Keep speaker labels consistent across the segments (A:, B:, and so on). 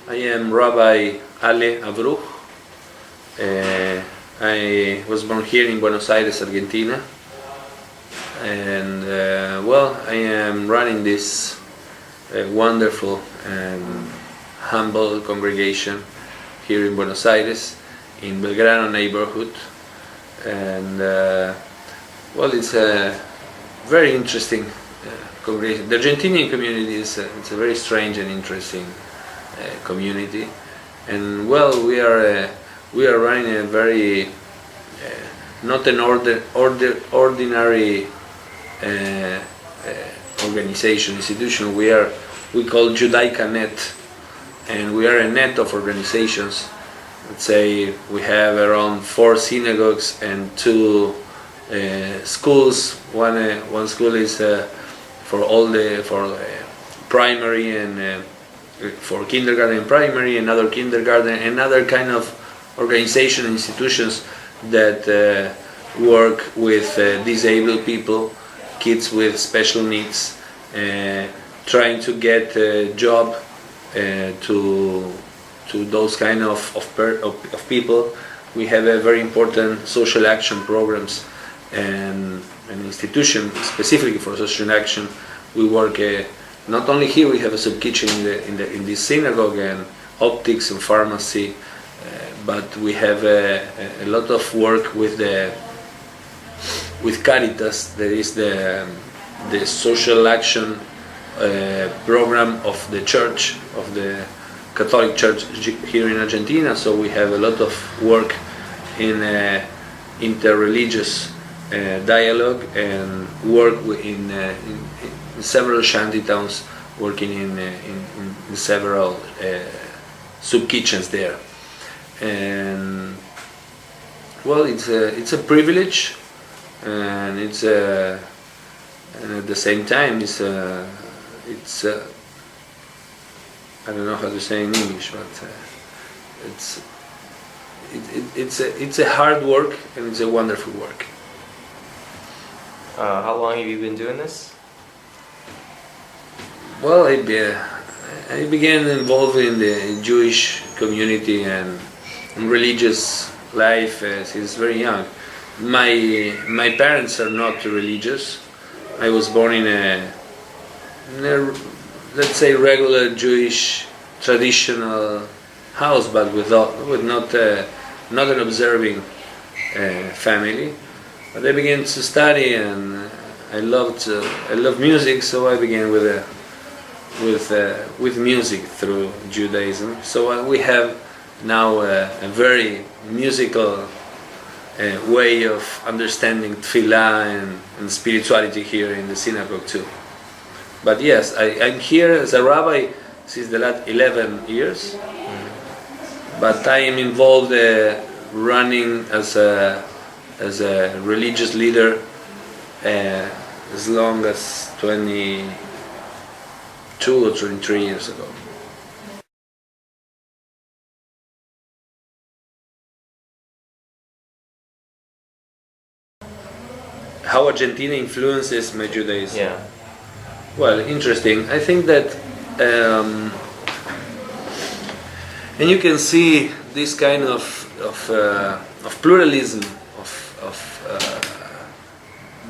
A: I am Rabbi Avruch. I was born here in Buenos Aires, Argentina, and I am running this wonderful and humble congregation here in Buenos Aires, in Belgrano neighborhood, and it's a very interesting congregation. The Argentinian community is it's a very strange and interesting community, and we are running a very not an ordinary institution. We call Judaica Net, and we are a net of organizations. Let's say we have around 4 synagogues and 2 schools. One school is for primary and for kindergarten and primary, another kindergarten, another kind of organization and institutions that work with disabled people, kids with special needs, trying to get a job to those kind of people. We have a very important social action programs and an institution specifically for social action. We work not only here. We have a sub kitchen in this synagogue and optics and pharmacy, but we have a lot of work with Caritas. That is the social action program of the church, of the Catholic Church here in Argentina. So we have a lot of work in interreligious dialogue and work in several shanty towns, working in several soup kitchens there. And it's a privilege, and and at the same time it's I don't know how to say in English, but it's a hard work, and it's a wonderful work.
B: How long have you been doing this?
A: Well, I began involved in the Jewish community and religious life since very young. My parents are not religious. I was born in a let's say regular Jewish traditional house, but with not an observing family. But I began to study, and I love music, so I began with music through Judaism. So we have now a very musical way of understanding tefillah and spirituality here in the synagogue too. But yes, I'm here as a rabbi since the last 11 years. But I am involved running as a religious leader as long as 22 or 23 years ago. How Argentina influences my Judaism?
B: Yeah.
A: Well, interesting. I think that, and you can see this kind of pluralism, of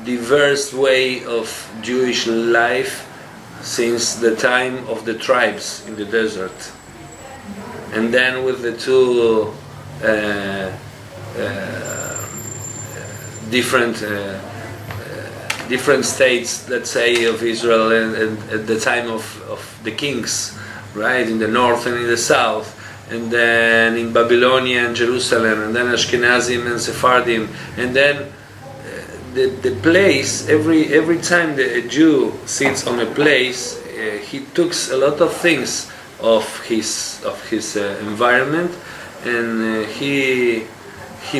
A: diverse way of Jewish life since the time of the tribes in the desert, and then with the 2 different states, let's say, of Israel, and at the time of the kings, right, in the north and in the south, and then in Babylonia and Jerusalem, and then Ashkenazim and Sephardim, and then the place. Every time a Jew sits on a place, he takes a lot of things of his environment, and he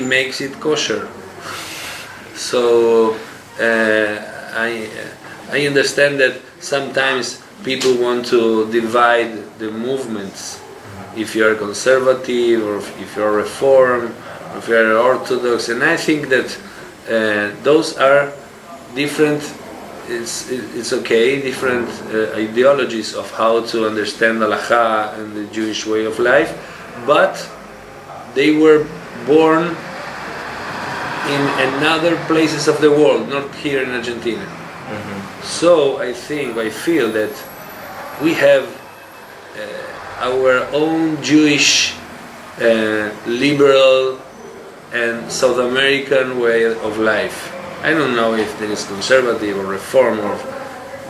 A: makes it kosher. So I understand that sometimes people want to divide the movements. If you are conservative, or if you are reform, or if you are orthodox, and I think that those are different it's okay, different ideologies of how to understand halacha and the Jewish way of life, but they were born in another places of the world, not here in Argentina. So I feel that we have our own Jewish liberal and South American way of life. I don't know if there is conservative or reform or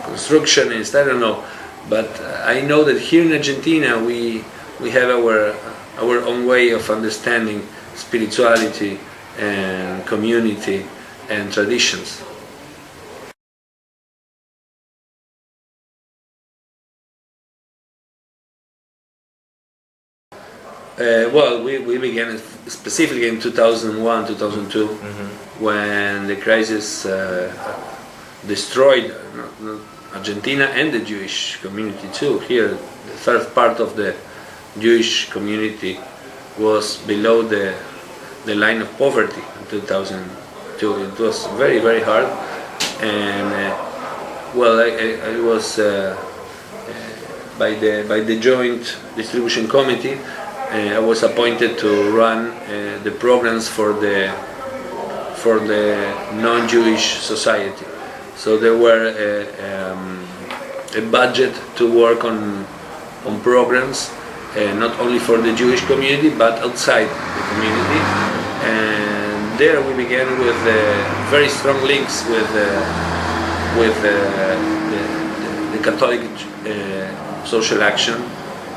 A: constructionist, I don't know. But I know that here in Argentina we have our own way of understanding spirituality and community and traditions. Well, we began specifically in 2001, 2002, when the crisis destroyed Argentina and the Jewish community too. Here, the third part of the Jewish community was below the line of poverty in 2002. It was very, very hard, and well, I was by the Joint Distribution Committee. I was appointed to run the programs for the non-Jewish society. So there were a budget to work on programs, not only for the Jewish community but outside the community. And there we began with very strong links with the Catholic social action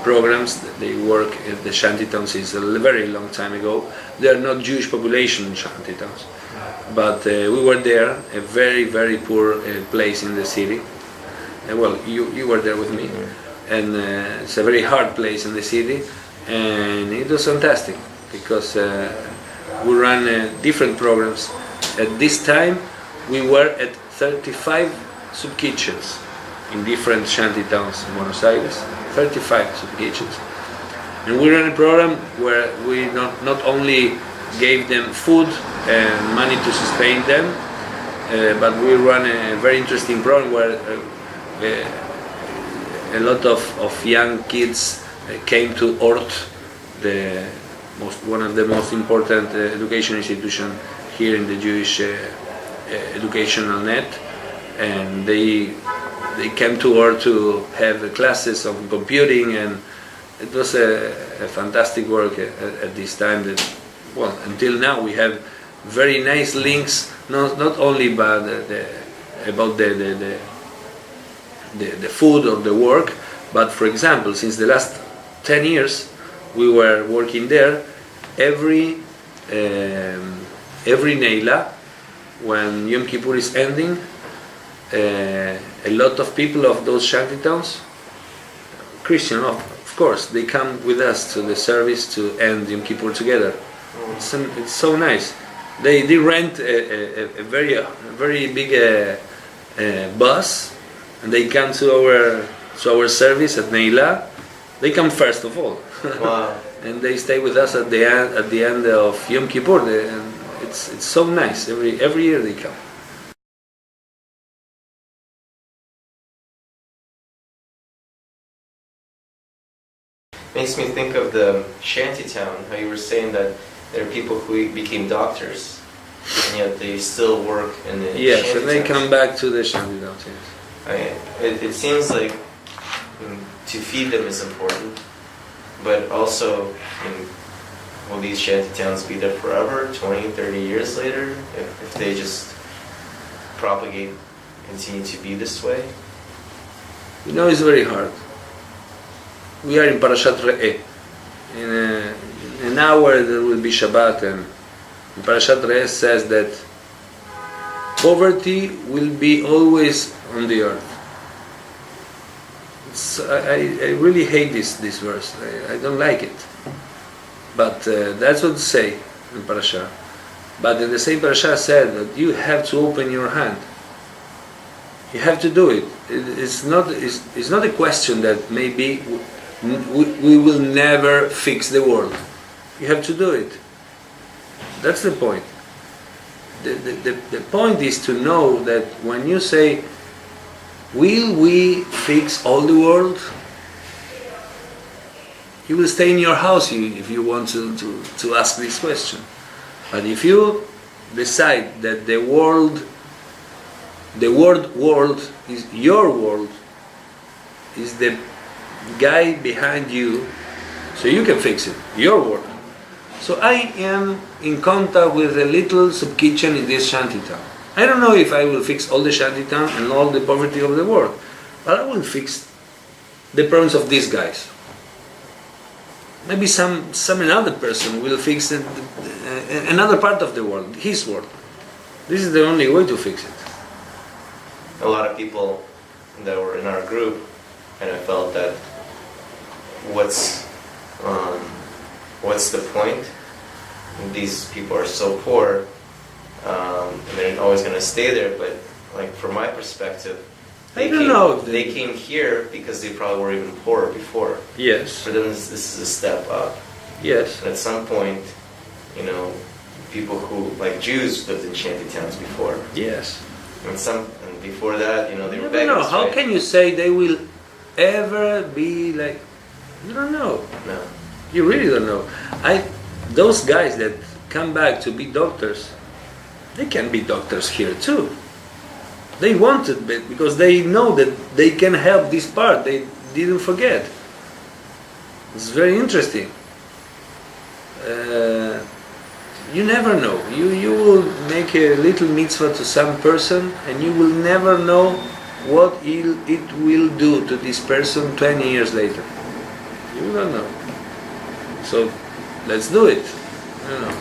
A: programs. They work at the shantytowns since a very long time ago. There are not Jewish population in shantytowns, but we were there, a very, very poor place in the city. Well, you were there with me, and it's a very hard place in the city, and it was fantastic because we ran different programs. At this time, we were at 35 soup kitchens in different shantytowns in Buenos Aires. 35 soup kitchens, and we ran a program where we not only gave them food and money to sustain them, but we ran a very interesting program where a lot of young kids came to Ort, one of the most important education institutions here in the Jewish educational net, and they came to Ort to have classes on computing, and it was a fantastic work at this time. That, well, until now we have very nice links, not only about the food or the work, but for example, since the last 10 years we were working there. Every Neila, when Yom Kippur is ending, a lot of people of those shantytowns, Christian of course, they come with us to the service to end Yom Kippur together. It's so nice. They rent a very big bus, and they come to our service at Neila. They come first of all.
B: Wow.
A: And they stay with us at the end of Yom Kippur. And it's so nice. Every year they come.
B: Makes me think of the shantytown, how you were saying that there are people who became doctors, and yet they still work in the
A: yes, and they come back to the shantytowns. Yes.
B: It seems like to feed them is important, but also, will these shantytowns be there forever, 20, 30 years later, if they just propagate, continue to be this way?
A: You know, it's very hard. We are in Parashat Re'eh. In an hour there will be Shabbat, and Parashat Re'eh says that poverty will be always on the earth. I really hate this verse. I don't like it. But that's what it say in Parashat. But in the same Parashat said that you have to open your hand. You have to do it. It's not a question that maybe we will never fix the world. You have to do it. That's the point. The point is to know that when you say will we fix all the world? You will stay in your house if you want to ask this question. But if you decide that the word world is your world, is the guy behind you, so you can fix it, your world. So I am in contact with a little sub kitchen in this shantytown. I don't know if I will fix all the shantytown and all the poverty of the world, but I will fix the problems of these guys. Maybe some another person will fix another part of the world, his world. This is the only way to fix it.
B: A lot of people that were in our group kind of felt that what's the point? These people are so poor, and they're always going to stay there. But like from my perspective, they came here because they probably were even poorer before.
A: Yes.
B: For them, this is a step up.
A: Yes.
B: And at some point, you know, people who like Jews lived in shanty towns before.
A: Yes.
B: And before that, you know, they were beggars.
A: No. How
B: right?
A: can you say they will ever be like? You don't know.
B: No.
A: You really don't know. Those guys that come back to be doctors, they can be doctors here too. They wanted it because they know that they can help this part. They didn't forget. It's very interesting. You never know. You will make a little mitzvah to some person and you will never know what it will do to this person 20 years later. You don't know. So let's do it. I don't know.